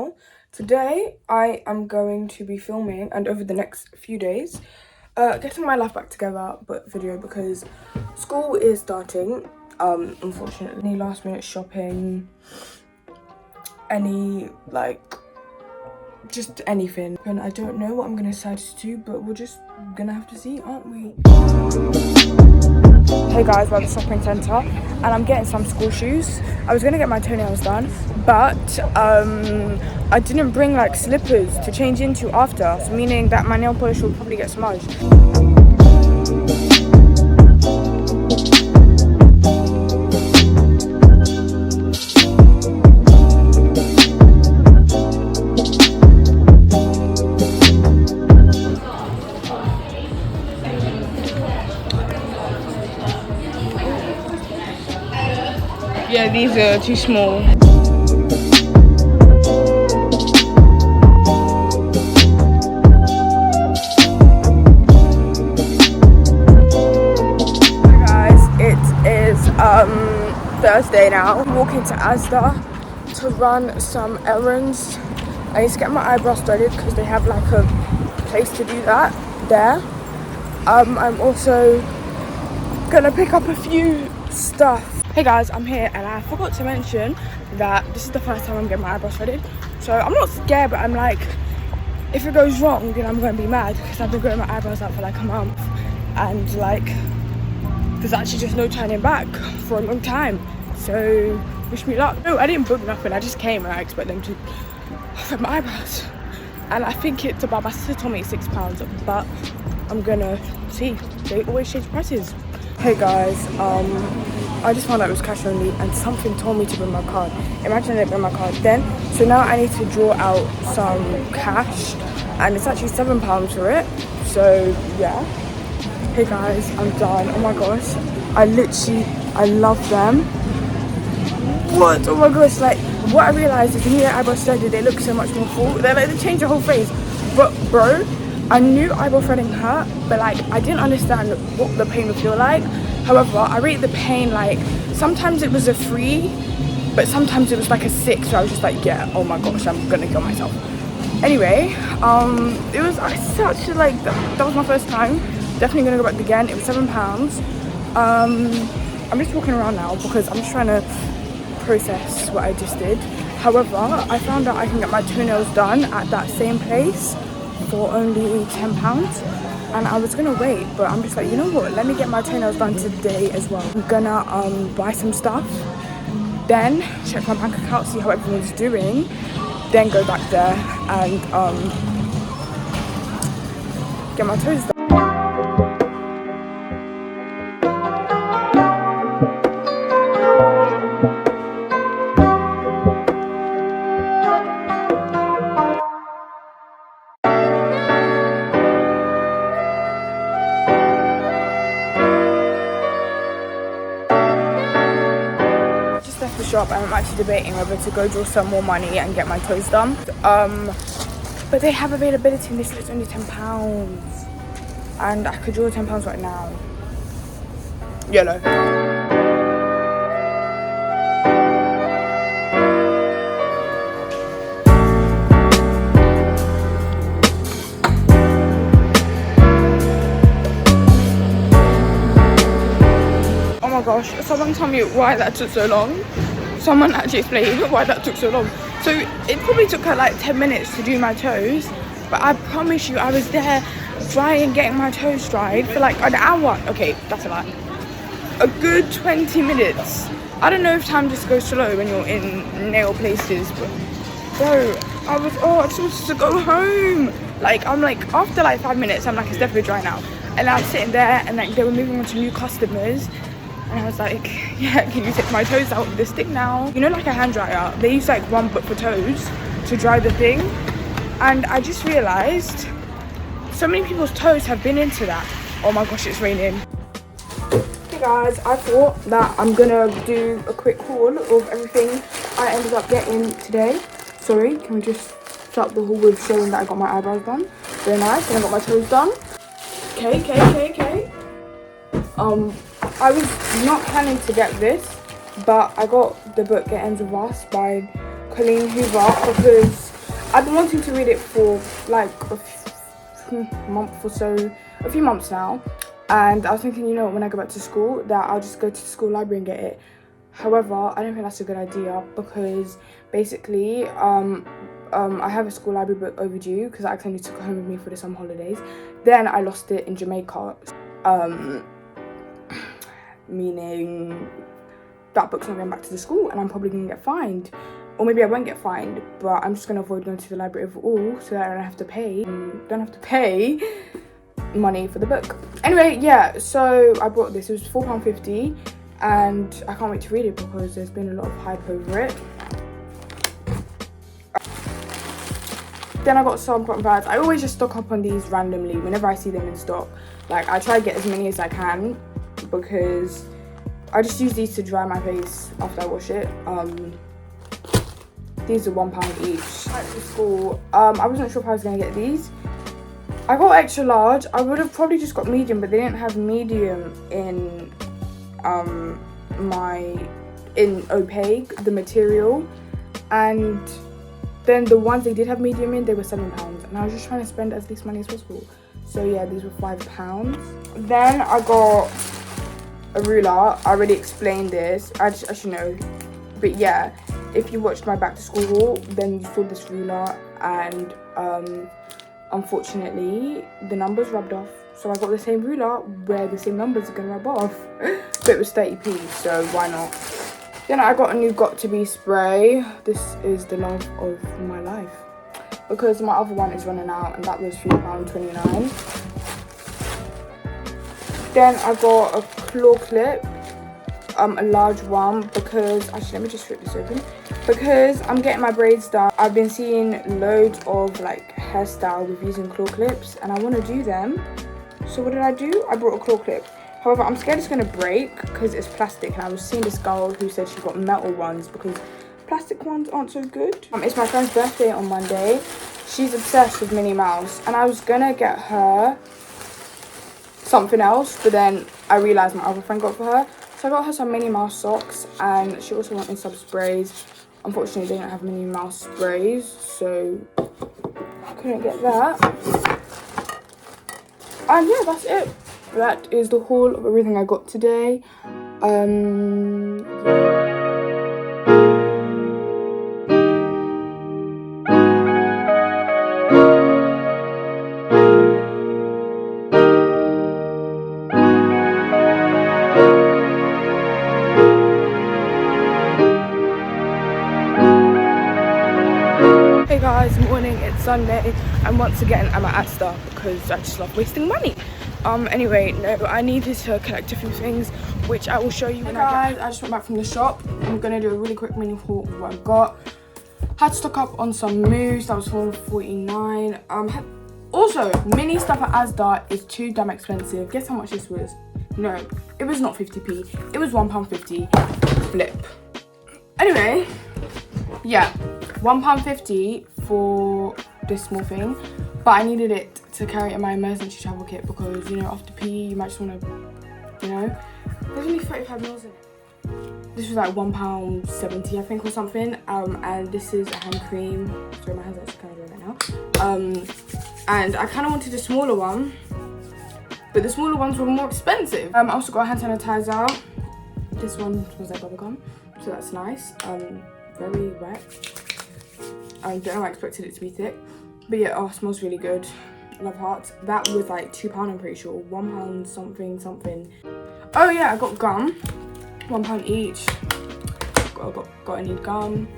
channel. Today I am going to be filming, and over the next few days, getting my life back together but video, because school is starting. Unfortunately, any last minute shopping, any just anything, and I don't know what I'm gonna decide to do, but we're just gonna have to see, aren't we? Hey guys, we're at the shopping centre and I'm getting some school shoes. I was gonna get my toenails done, but I didn't bring like slippers to change into after, so meaning that my nail polish will probably get smudged. Yeah, these are too small. Hi guys, it is Thursday now. I'm walking to Asda to run some errands. I need to get my eyebrows threaded because they have like a place to do that there. I'm also gonna pick up a few stuff. Hey guys, I'm here and I forgot to mention that this is the first time I'm getting my eyebrows threaded. So I'm not scared, but I'm like, if it goes wrong, then I'm going to be mad because I've been growing my eyebrows out for like a month. And like, there's actually just no turning back for a long time. So wish me luck. No, I didn't book nothing. I just came and I expect them to thread my eyebrows. And I think it's about, my sister told me it's £6, but I'm gonna see. They always change prices. Hey guys, I just found out it was cash only and something told me to bring my card. Imagine I didn't bring my card then. So now I need to draw out some cash and it's actually £7 for it. So yeah. Hey guys, I'm done. Oh my gosh. I love them. What? Oh my gosh, like what I realised is when you get eyebrows threaded, they look so much more full. They change your whole face. But bro, I knew eyebrow threading hurt, but like I didn't understand what the pain would feel like. However, I rated the pain like, sometimes it was a 3, but sometimes it was like a 6, so I was just like, yeah, oh my gosh, I'm gonna kill myself. Anyway, it was such like, that was my first time. Definitely gonna go back again. It was £7. I'm just walking around now because I'm just trying to process what I just did. However, I found out I can get my toenails done at that same place for only £10. And I was gonna wait, but I'm just like, you know what, let me get my toenails done today as well. I'm gonna buy some stuff, then check my bank account, see how everyone's doing, then go back there and get my toes done. The shop and I'm actually debating whether to go draw some more money and get my toes done, but they have availability and this is only £10 and I could draw £10 right now. Yellow. Oh my gosh, someone tell me why that took so long. Someone actually explained why that took so long. So it probably took her like 10 minutes to do my toes, but I promise you I was there drying, getting my toes dried for like an hour. Okay, that's a lie. A good 20 minutes. I don't know if time just goes slow when you're in nail places, but bro, I just wanted to go home. Like I'm like, after like 5 minutes, I'm like, it's definitely dry now. And I was sitting there and like they were moving on to new customers. And I was like, yeah, can you take my toes out with this thing now? You know, like a hand dryer, they use like one foot for toes to dry the thing. And I just realised so many people's toes have been into that. Oh my gosh, it's raining. Hey guys, I thought that I'm gonna do a quick haul of everything I ended up getting today. Sorry, can we just start the haul with showing that I got my eyebrows done? Very nice, and I got my toes done. Okay. I was not planning to get this, but I got the book It Ends With Us by Colleen Hoover because I've been wanting to read it for like a few months now, and I was thinking, you know, when I go back to school, that I'll just go to the school library and get it. However, I don't think that's a good idea because basically, I have a school library book overdue because I accidentally took it home with me for the summer holidays. Then I lost it in Jamaica, meaning that book's not going back to the school and I'm probably going to get fined. Or maybe I won't get fined, but I'm just going to avoid going to the library overall so that I don't have to pay money for the book. Anyway, yeah, so I bought this. It was £4.50 and I can't wait to read it because there's been a lot of hype over it. Then I got some cotton pads. I always just stock up on these randomly whenever I see them in stock. Like, I try to get as many as I can because I just use these to dry my face after I wash it. These are £1 each. Back to school, I wasn't sure if I was going to get these. I got extra large. I would have probably just got medium, but they didn't have medium in in opaque, the material. And then the ones they did have medium in, they were £7. And I was just trying to spend as least money as possible. So yeah, these were £5. Then I got a ruler. I already explained this. I should know. But yeah, if you watched my back to school haul, then you saw this ruler and unfortunately the numbers rubbed off. So I got the same ruler where the same numbers are gonna rub off. But it was 30p, so why not? Then I got a new Got To Be spray. This is the love of my life because my other one is running out and that was £3.29. Then I got a claw clip, a large one, because actually let me just rip this open, because I'm getting my braids done. I've been seeing loads of like hairstyle with using claw clips and I want to do them. So what did I do? I brought a claw clip. However, I'm scared it's going to break because it's plastic, and I was seeing this girl who said she got metal ones because plastic ones aren't so good. It's my friend's birthday on Monday. She's obsessed with Minnie Mouse and I was going to get her something else, but then I realised my other friend got for her. So I got her some Minnie Mouse socks and she also wanted some sprays. Unfortunately, they didn't have Minnie Mouse sprays, so I couldn't get that. And yeah, that's it. That is the haul of everything I got today. Hey guys, morning, it's Sunday, and once again I'm at Asda because I just love wasting money. Anyway, no, I needed to collect a few things which I will show you when I just went back from the shop. I'm gonna do a really quick mini haul of what I got. Had to stock up on some mousse, that was $4.49. Also, mini stuff at Asda is too damn expensive. Guess how much this was? No, it was not 50p, it was £1.50. Flip. Anyway, yeah, £1.50 for this small thing, but I needed it to carry in my emergency travel kit because, you know, after PE you might just want to, you know, there's only 35 mils in it. This was like £1.70 I think or something, and this is a hand cream. Sorry, my hands are actually kind of doing right now. And I kind of wanted a smaller one, but the smaller ones were more expensive. I also got a hand sanitizer. This one was like bubblegum, so that's nice. Very wet. I don't know, I expected it to be thick, but yeah, oh, it smells really good. Love hearts. That was like £2, I'm pretty sure. £1 something. Oh yeah, I got gum. £1 each. Got any gum.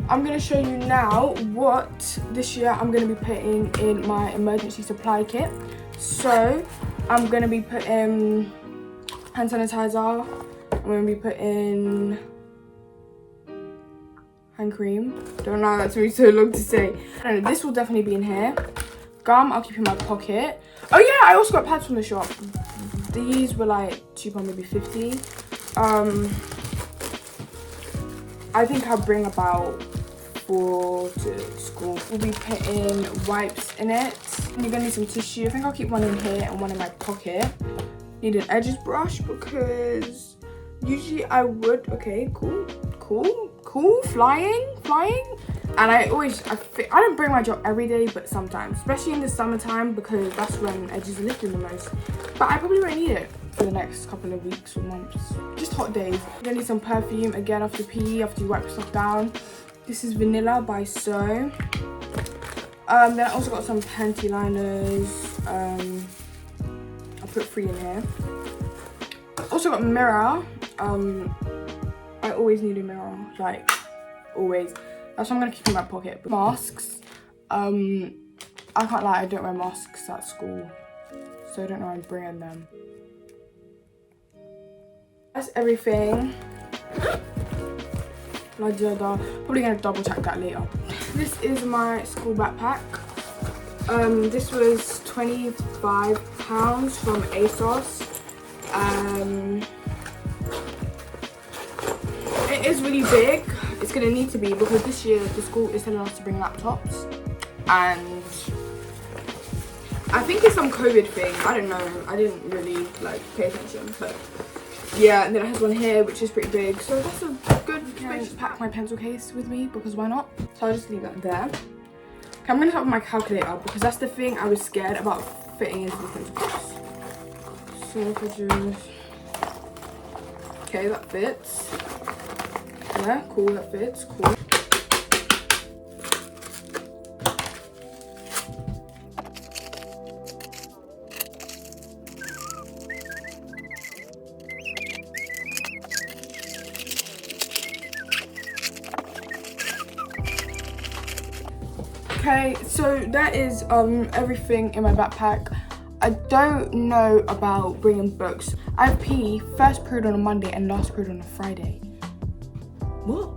I'm gonna show you now what this year I'm gonna be putting in my emergency supply kit. So I'm gonna be putting hand sanitizer. I'm gonna be putting hand cream. Don't know, that's really so long to say. I don't know, this will definitely be in here. Gum, I'll keep in my pocket. Oh yeah, I also got pads from the shop. These were like £2, maybe 50. I think I'll bring about 4 to school. We'll be putting wipes in it. And you're gonna need some tissue. I think I'll keep one in here and one in my pocket. Need an edges brush because usually I would. Okay, cool. Flying. And I don't bring my gel every day, but sometimes, especially in the summertime, because that's when edges are lifting the most. But I probably won't need it for the next couple of weeks or months. Just hot days. You're gonna need some perfume again after PE, after you wipe stuff down. This is Vanilla by So. Then I also got some panty liners. I'll put 3 in here. Also got mirror. I always need a mirror, like always. That's what I'm gonna keep in my pocket. But masks. I can't lie, I don't wear masks at school, so I don't know why I'm bringing them. That's everything. Probably gonna double check that later. This is my school backpack. This was £25 from ASOS. It is really big. It's gonna need to be, because this year the school is telling us to bring laptops, and I think it's some COVID thing. I don't know. I didn't really like pay attention, but yeah. And then it has one here, which is pretty big. So that's a good space to pack my pencil case with me, because why not? So I'll just leave that there. Okay, I'm gonna start with my calculator, because that's the thing I was scared about fitting into the pencil case. So if I just, okay, that fits. Yeah, cool, that fits, cool. Okay, so that is everything in my backpack. I don't know about bringing books. I have PE, first period on a Monday and last period on a Friday. What?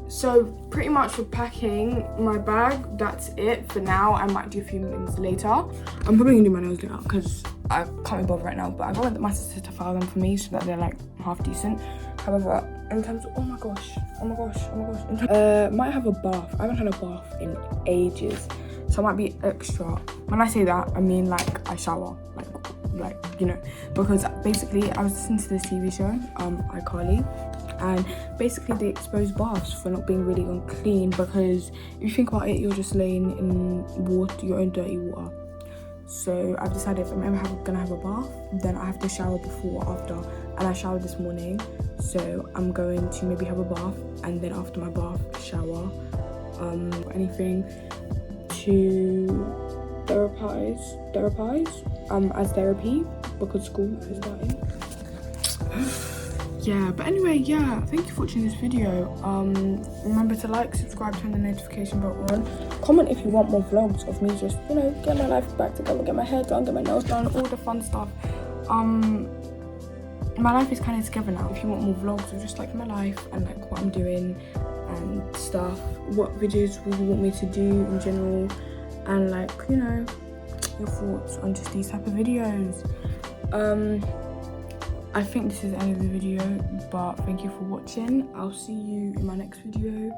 So pretty much for packing my bag, that's it for now. I might do a few things later. I'm probably gonna do my nails later because I can't be bothered right now, but I got my sister to file them for me so that they're like half decent. However, in terms of, oh my gosh, might have a bath. I haven't had a bath in ages, so I might be extra. When I say that, I mean like I shower, like you know, because basically I was listening to this TV show, iCarly, and basically they expose baths for not being really unclean, because if you think about it, you're just laying in water, your own dirty water. So I've decided if I'm ever gonna have a bath, then I have to shower before or after, and I showered this morning, so I'm going to maybe have a bath and then after my bath shower. Anything to therapize as therapy, because school is starting. Yeah, but anyway, yeah, thank you for watching this video. Remember to like, subscribe, turn the notification bell on. Comment if you want more vlogs of me just, you know, get my life back together, get my hair done, get my nails done, all the fun stuff. My life is kind of together now. If you want more vlogs of just like my life and like what I'm doing and stuff, what videos would you want me to do in general, and like, you know, your thoughts on just these type of videos. I think this is the end of the video, but thank you for watching. I'll see you in my next video.